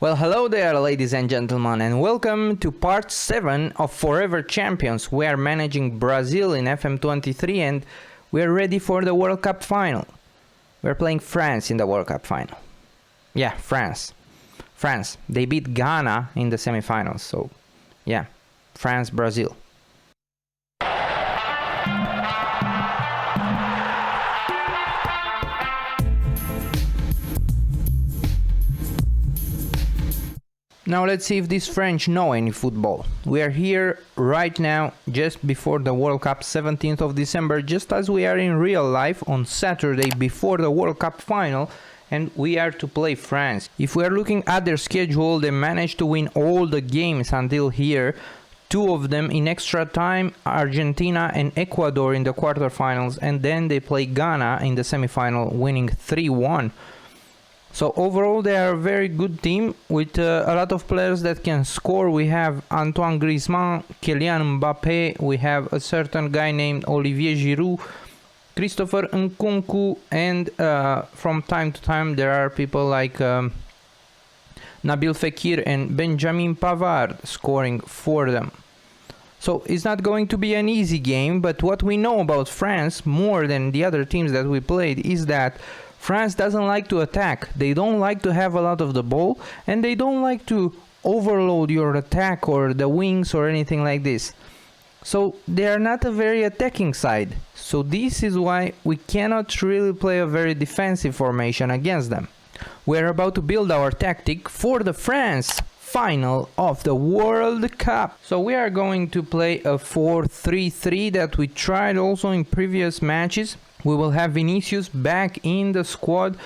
Well, hello there, ladies and gentlemen, and welcome to part 7 of Forever Champions. We are managing Brazil in FM23 and we are ready for the World Cup final. We're playing France in the World Cup final. Yeah, France. They beat Ghana in the semifinals, so yeah, France, Brazil. Now let's see if these French know any football. We are here right now just before the World Cup, 17th of December, just as we are in real life on Saturday before the World Cup final, and we are to play France. If we are looking at their schedule, they managed to win all the games until here, 2 of them in extra time, Argentina and Ecuador in the quarterfinals, and then they play Ghana in the semifinal, winning 3-1. So overall they are a very good team with a lot of players that can score. We have Antoine Griezmann, Kylian Mbappé, we have a certain guy named Olivier Giroud, Christopher Nkunku, and from time to time there are people like Nabil Fekir and Benjamin Pavard scoring for them. So it's not going to be an easy game, but what we know about France more than the other teams that we played is that France doesn't like to attack. They don't like to have a lot of the ball, and they don't like to overload your attack or the wings or anything like this. So they are not a very attacking side. So this is why we cannot really play a very defensive formation against them. We're about to build our tactic for the France final of the World Cup. So we are going to play a 4-3-3 that we tried also in previous matches. We will have Vinicius back in the squad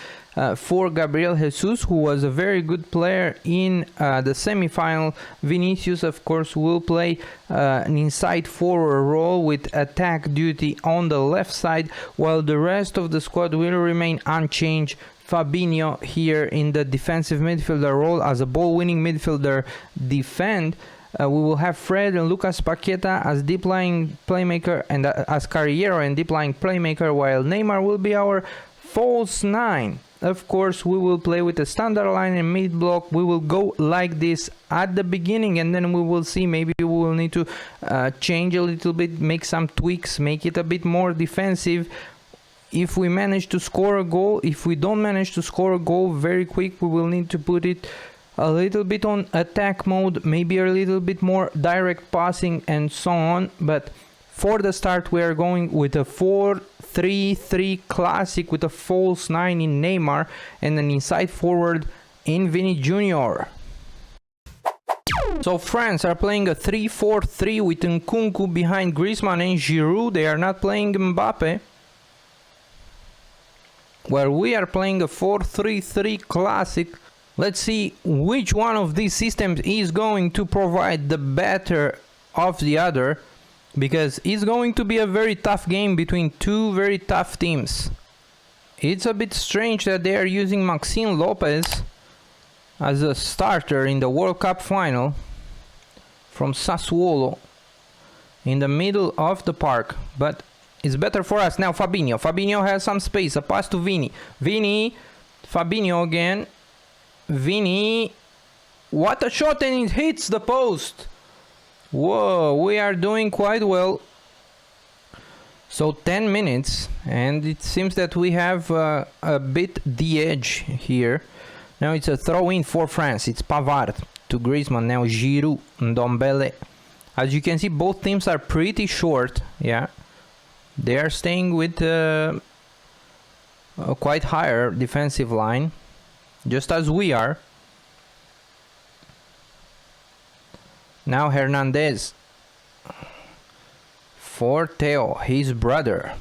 for Gabriel Jesus, who was a very good player in the semi-final. Vinicius, of course, will play an inside forward role with attack duty on the left side, while the rest of the squad will remain unchanged. Fabinho here in the defensive midfielder role as a ball-winning midfielder defend. We will have Fred and Lucas Paqueta as deep lying playmaker and as Carriero and deep lying playmaker, while Neymar will be our false 9. Of course, we will play with a standard line and mid block. We will go like this at the beginning, and then we will see. Maybe we will need to change a little bit, make some tweaks, make it a bit more defensive. If we manage to score a goal, if we don't manage to score a goal very quick, we will need to put it a little bit on attack mode, maybe a little bit more direct passing and so on. But for the start we are going with a 4-3-3 classic with a false 9 in Neymar and an inside forward in Vini Jr. So France are playing a 3-4-3 with Nkunku behind Griezmann and Giroud. They are not playing Mbappe, where we are playing a 4-3-3 classic. Let's see which one of these systems is going to provide the better of the other, because it's going to be a very tough game between two very tough teams. It's a bit strange that they are using Maxime Lopez as a starter in the World Cup final from Sassuolo in the middle of the park, but it's better for us. Now Fabinho has some space, a pass to Vini, Fabinho again, Vini, what a shot, and it hits the post. Whoa, we are doing quite well. So 10 minutes, and it seems that we have a bit the edge here. Now it's a throw-in for France. It's Pavard to Griezmann, now Giroud, Ndombele. As you can see, both teams are pretty short. Yeah, they are staying with a quite higher defensive line, just as we are. Now Hernandez for Theo, his brother.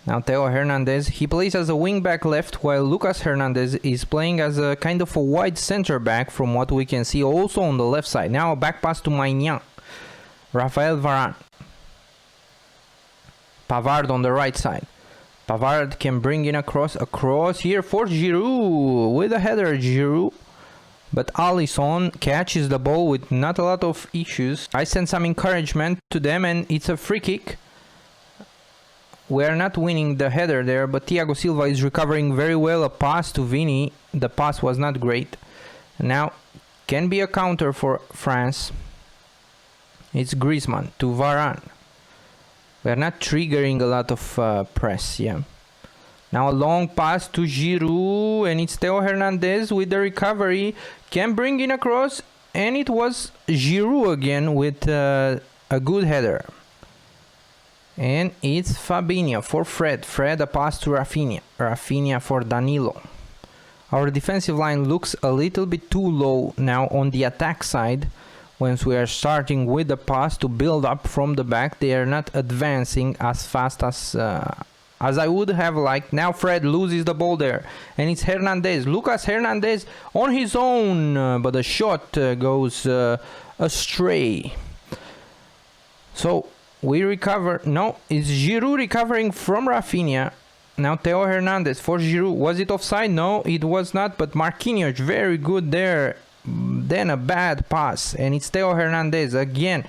Now Theo Hernandez, he plays as a wing back left, while Lucas Hernandez is playing as a kind of a wide center back from what we can see also on the left side. Now a back pass to Maignan, Raphael Varane, Pavard on the right side. Pavard can bring in across here for Giroud with a header. Giroud, but Alisson catches the ball with not a lot of issues. I send some encouragement to them, and it's a free kick. We are not winning the header there, but Thiago Silva is recovering very well. A pass to Vini. The pass was not great. Now can be a counter for France. It's Griezmann to Varane. We are not triggering a lot of press, yeah. Now a long pass to Giroud, and it's Theo Hernandez with the recovery. Can bring in a cross, and it was Giroud again with a good header. And it's Fabinho for Fred. Fred a pass to Rafinha. Rafinha for Danilo. Our defensive line looks a little bit too low now on the attack side. Once we are starting with the pass to build up from the back, they are not advancing as fast as I would have liked. Now Fred loses the ball there, and it's Hernandez. Lucas Hernandez on his own, but the shot goes astray. So we recover. No, it's Giroud recovering from Rafinha. Now Theo Hernandez for Giroud. Was it offside? No, it was not, but Marquinhos very good there. Then a bad pass, and it's Theo Hernandez again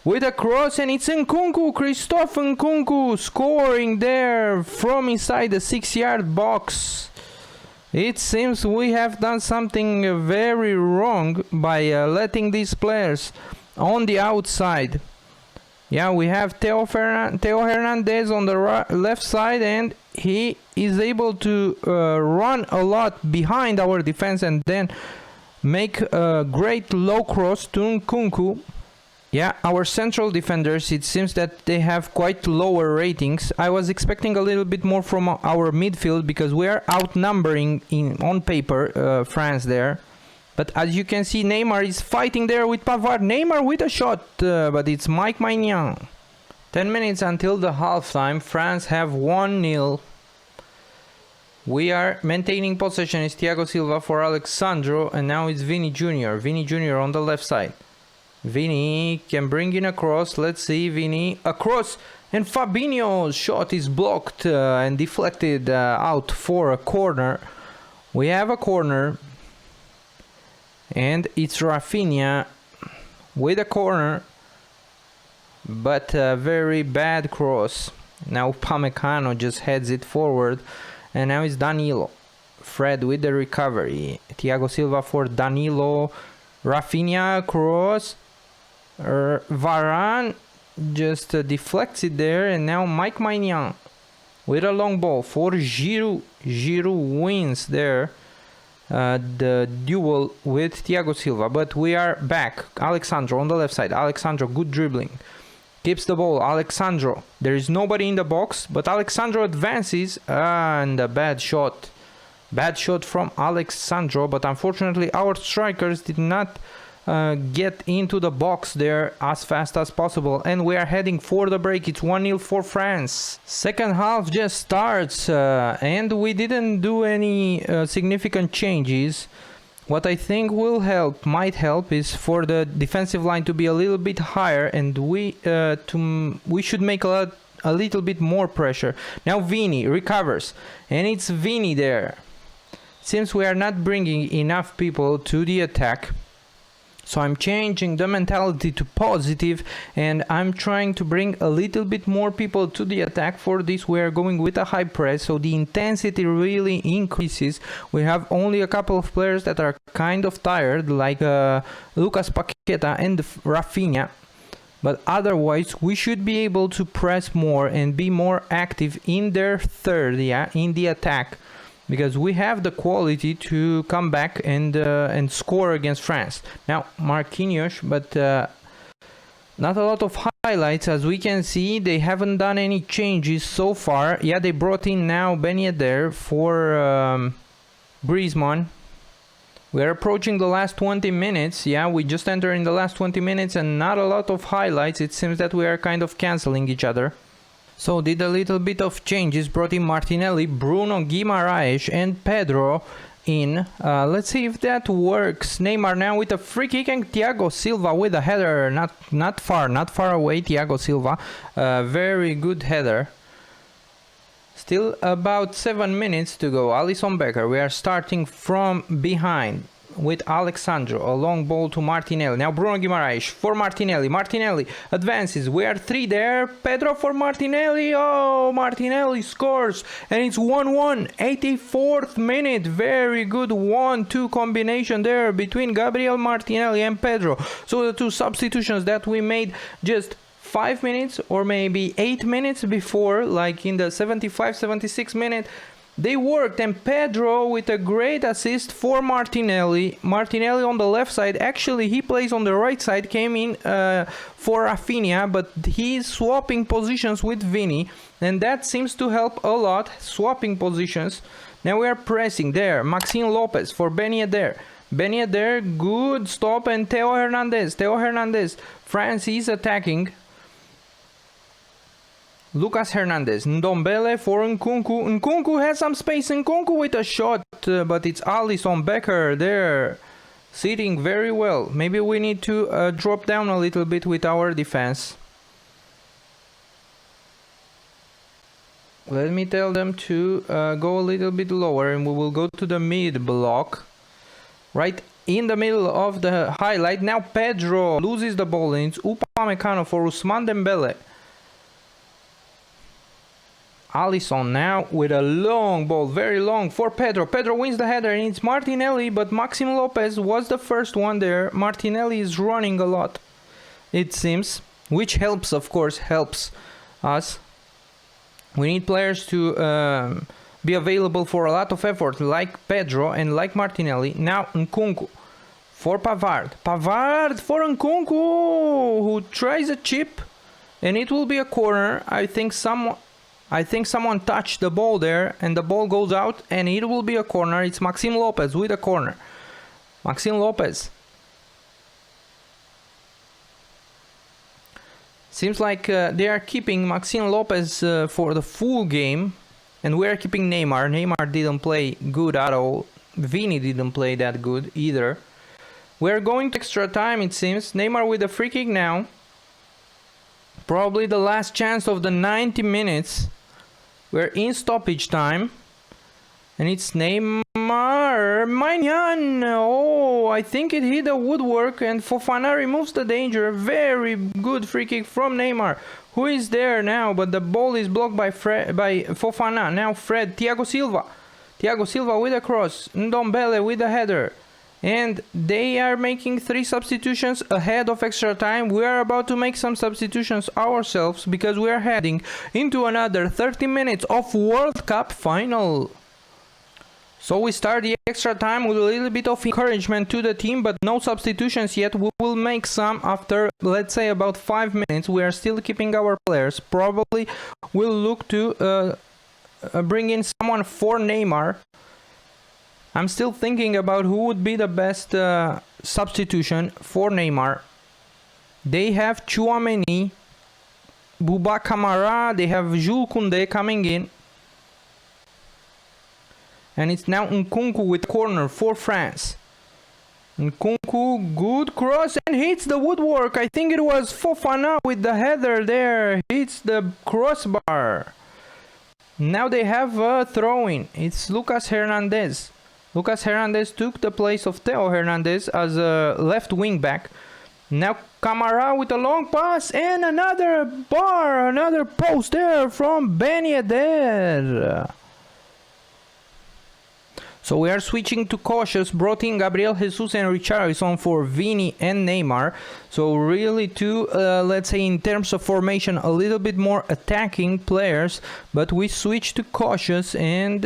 with a cross, and it's Nkunku, Christophe Nkunku scoring there from inside the 6-yard box. It seems we have done something very wrong by letting these players on the outside. Yeah, we have Theo Hernandez on the left side, and he is able to run a lot behind our defense and then make a great low cross to Nkunku. Yeah, our central defenders, it seems that they have quite lower ratings. I was expecting a little bit more from our midfield because we are outnumbering on paper France there. But as you can see, Neymar is fighting there with Pavard. Neymar with a shot, but it's Mike Maignan. 10 minutes until the halftime. France have 1-0. We are maintaining possession. It's Thiago Silva for Alexandro, and now it's Vini Jr. Vini Jr. on the left side. Vini can bring in a cross. Let's see, Vini. A cross, and Fabinho's shot is blocked and deflected out for a corner. We have a corner, and it's Rafinha with a corner, but a very bad cross. Now Upamecano just heads it forward. And now it's Danilo. Fred with the recovery. Thiago Silva for Danilo. Rafinha cross. Varane just deflects it there. And now Mike Maignan with a long ball for Giroud. Giroud wins there the duel with Thiago Silva. But we are back. Alexandro on the left side. Alexandro, good dribbling. Keeps the ball. Alexandro. There is nobody in the box, but Alexandro advances, and a bad shot. Bad shot from Alexandro, but unfortunately our strikers did not get into the box there as fast as possible, and we are heading for the break. It's 1-0 for France. Second half just starts, and we didn't do any significant changes. What I think might help, is for the defensive line to be a little bit higher, and we should make a little bit more pressure. Now Vini recovers, and it's Vini there. Seems we are not bringing enough people to the attack. So I'm changing the mentality to positive, and I'm trying to bring a little bit more people to the attack. For this we are going with a high press, so the intensity really increases. We have only a couple of players that are kind of tired, like Lucas Paqueta and Rafinha. But otherwise we should be able to press more and be more active in their third, yeah, in the attack. Because we have the quality to come back and score against France. Now Marquinhos, but not a lot of highlights. As we can see, they haven't done any changes so far. Yeah, they brought in now Ben Yedder for Griezmann. We're approaching the last 20 minutes. Yeah, we just entered in the last 20 minutes and not a lot of highlights. It seems that we are kind of cancelling each other. So did a little bit of changes, brought in Martinelli, Bruno Guimaraes and Pedro in. Let's see if that works. Neymar now with a free kick, and Thiago Silva with a header, not far away. Thiago Silva, very good header. Still about 7 minutes to go. Alisson Becker, we are starting from behind. with Alexandro. A long ball to Martinelli. Now Bruno Guimaraes for Martinelli. Martinelli advances. We are 3 there. Pedro for Martinelli. Oh, Martinelli scores. And it's 1-1. 84th minute. Very good 1-2 combination there between Gabriel Martinelli and Pedro. So the two substitutions that we made just 5 minutes or maybe 8 minutes before, like in the 75-76 minute, they worked. And Pedro with a great assist for Martinelli. Martinelli on the left side. Actually, he plays on the right side. Came in for Rafinha, but he's swapping positions with Vini. And that seems to help a lot, swapping positions. Now we are pressing there. Maxime Lopez for Ben Yedder. Ben Yedder, good stop. And Theo Hernandez. Theo Hernandez. France is attacking. Lucas Hernandez, Ndombele for Nkunku. Nkunku has some space. Nkunku with a shot, but it's Alisson Becker there, sitting very well. Maybe we need to drop down a little bit with our defense. Let me tell them to go a little bit lower, and we will go to the mid block. Right in the middle of the highlight. Now Pedro loses the ball, and it's Upamecano for Ousmane Dembele. Alisson now with a long ball, very long for Pedro. Pedro wins the header, and it's Martinelli, but Maxime Lopez was the first one there. Martinelli is running a lot, it seems, which helps, of course, helps us. We need players to be available for a lot of effort, like Pedro and like Martinelli. Now Nkunku for Pavard. Pavard for Nkunku, who tries a chip, and it will be a corner. I think someone touched the ball there, and the ball goes out, and it will be a corner. It's Maxime Lopez with a corner. Maxime Lopez. Seems like they are keeping Maxime Lopez for the full game, and we are keeping Neymar. Neymar didn't play good at all. Vini didn't play that good either. We are going to extra time, it seems. Neymar with a free kick now. Probably the last chance of the 90 minutes. We're in stoppage time. And it's Neymar. Maignan. Oh, I think it hit the woodwork, and Fofana removes the danger. Very good free kick from Neymar. Who is there now? But the ball is blocked by Fofana. Now Fred. Thiago Silva. Thiago Silva with a cross. Ndombele with a header. And they are making 3 substitutions ahead of extra time. We are about to make some substitutions ourselves, because we are heading into another 30 minutes of World Cup final. So we start the extra time with a little bit of encouragement to the team, but no substitutions yet. We will make some after, let's say, about 5 minutes. We are still keeping our players. Probably we'll look to bring in someone for Neymar. I'm still thinking about who would be the best substitution for Neymar. They have Tchouaméni, Bouba Kamara, they have Jules Koundé coming in. And it's now Nkunku with corner for France. Nkunku, good cross, and hits the woodwork. I think it was Fofana with the header there. Hits the crossbar. Now they have a throw-in. It's Lucas Hernandez. Lucas Hernandez took the place of Theo Hernandez as a left wing back. Now Kamara with a long pass, and another bar, another post there from Ben Yedder. So we are switching to cautious, brought in Gabriel Jesus and Richarlison for Vini and Neymar. So really two, let's say in terms of formation, a little bit more attacking players. But we switch to cautious, and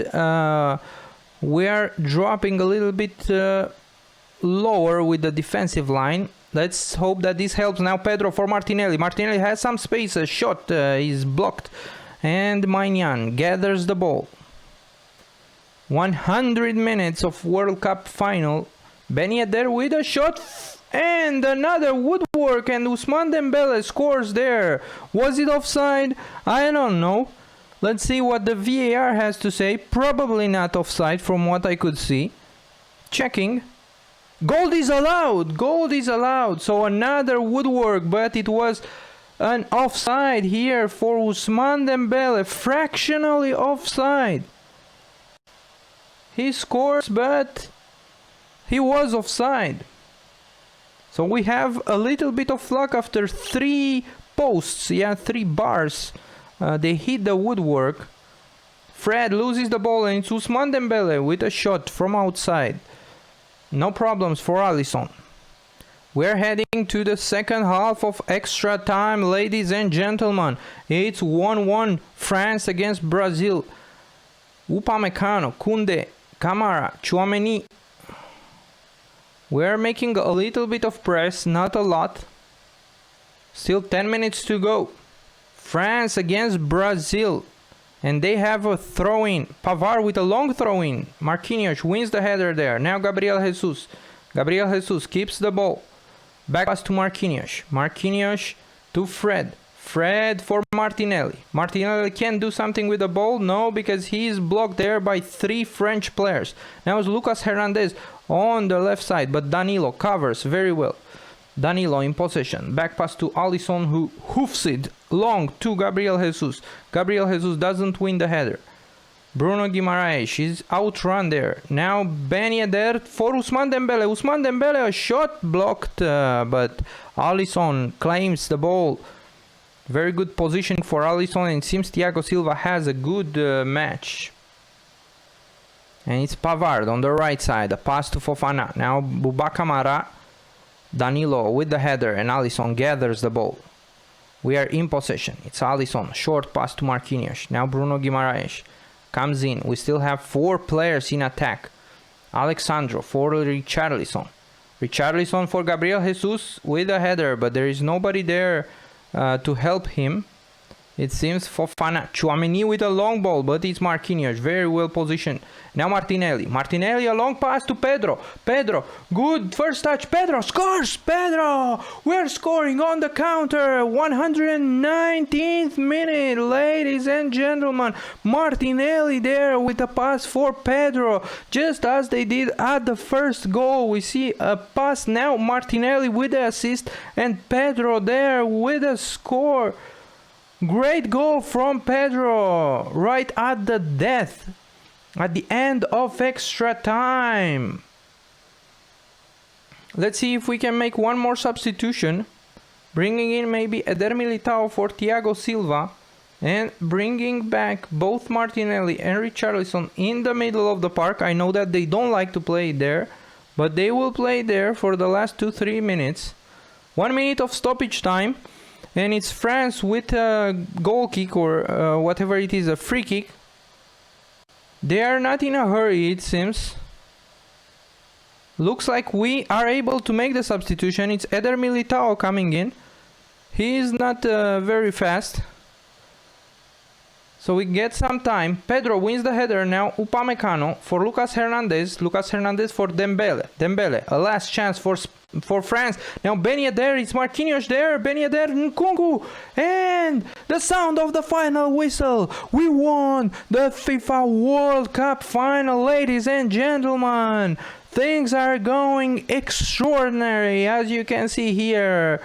we are dropping a little bit lower with the defensive line. Let's hope that this helps. Now Pedro for Martinelli. Martinelli has some space. A shot is blocked. And Maignan gathers the ball. 100 minutes of World Cup final. Ben Yedder with a shot. And another woodwork. And Ousmane Dembele scores there. Was it offside? I don't know. Let's see what the VAR has to say. Probably not offside from what I could see. Checking. Goal is allowed. Goal is allowed. So another woodwork, but it was an offside here for Ousmane Dembele. Fractionally offside. He scores, but He was offside. So we have a little bit of luck after 3 posts, yeah, 3 bars. They hit the woodwork. Fred loses the ball and it's Ousmane Dembele with a shot from outside. No problems for Alisson. We're heading to the second half of extra time, ladies and gentlemen. It's 1-1 France against Brazil. Upamecano, Koundé, Camara, Tchouaméni. We're making a little bit of press, not a lot. Still 10 minutes to go. France against Brazil. And they have a throw-in. Pavard with a long throw-in. Marquinhos wins the header there. Now Gabriel Jesus. Gabriel Jesus keeps the ball. Back pass to Marquinhos. Marquinhos to Fred. Fred for Martinelli. Martinelli can do something with the ball. No, because he is blocked there by 3 French players. Now it's Lucas Hernandez on the left side. But Danilo covers very well. Danilo in possession. Back pass to Alisson, who hoofs it long to Gabriel Jesus. Gabriel Jesus doesn't win the header. Bruno Guimaraes is outrun there. Now Ben Yedder for Ousmane Dembele. Ousmane Dembele, a shot blocked, but Alisson claims the ball. Very good positioning for Alisson, and it seems Thiago Silva has a good match. And it's Pavard on the right side. A pass to Fofana. Now Bouba Kamara. Danilo with the header and Alisson gathers the ball. We are in possession. It's Alisson. Short pass to Marquinhos. Now Bruno Guimaraes comes in. We still have 4 players in attack. Alexandro for Richarlison. Richarlison for Gabriel Jesus with a header, but there is nobody there to help him. It seems Fofana. Tchouaméni with a long ball, but it's Marquinhos. Very well positioned. Now Martinelli. Martinelli, a long pass to Pedro. Pedro, good first touch. Pedro scores! Pedro! We're scoring on the counter. 119th minute, ladies and gentlemen. Martinelli there with a pass for Pedro. Just as they did at the first goal. We see a pass now. Martinelli with the assist and Pedro there with a score. Great goal from Pedro right at the death, at the end of extra time. Let's see if we can make one more substitution, bringing in maybe Eder Militao for Thiago Silva and bringing back both Martinelli and Richarlison in the middle of the park. I know that they don't like to play there, but they will play there for the last 2-3 minutes. 1 minute of stoppage time. And it's France with a goal kick or whatever it is, a free kick. They are not in a hurry, it seems. Looks like we are able to make the substitution. It's Eder Militao coming in. He is not very fast. So we get some time. Pedro wins the header now. Upamecano for Lucas Hernandez. Lucas Hernandez for Dembele. Dembele, a last chance for France. Now Ben Yedder, it's Marquinhos there. Ben Yedder, Nkunku. And the sound of the final whistle. We won the FIFA World Cup final, ladies and gentlemen. Things are going extraordinary, as you can see here.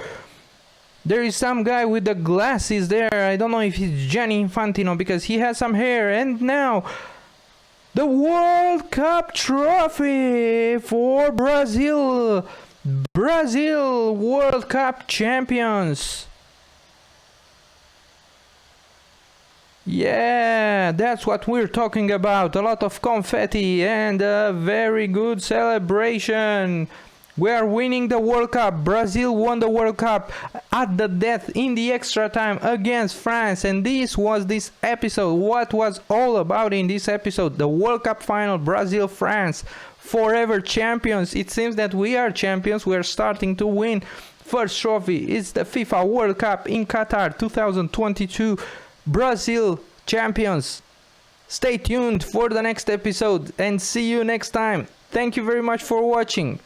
There is some guy with the glasses there. I don't know if it's Gianni Infantino because he has some hair. And now the World Cup trophy for Brazil. Brazil World Cup champions. Yeah, that's what we're talking about. A lot of confetti and a very good celebration. We are winning the World Cup. Brazil won the World Cup at the death in the extra time against France. And this was this episode. What was all about in this episode? The World Cup final, Brazil-France. Forever champions. It seems that we are champions. We are starting to win. First trophy is the FIFA World Cup in Qatar 2022. Brazil champions. Stay tuned for the next episode and see you next time. Thank you very much for watching.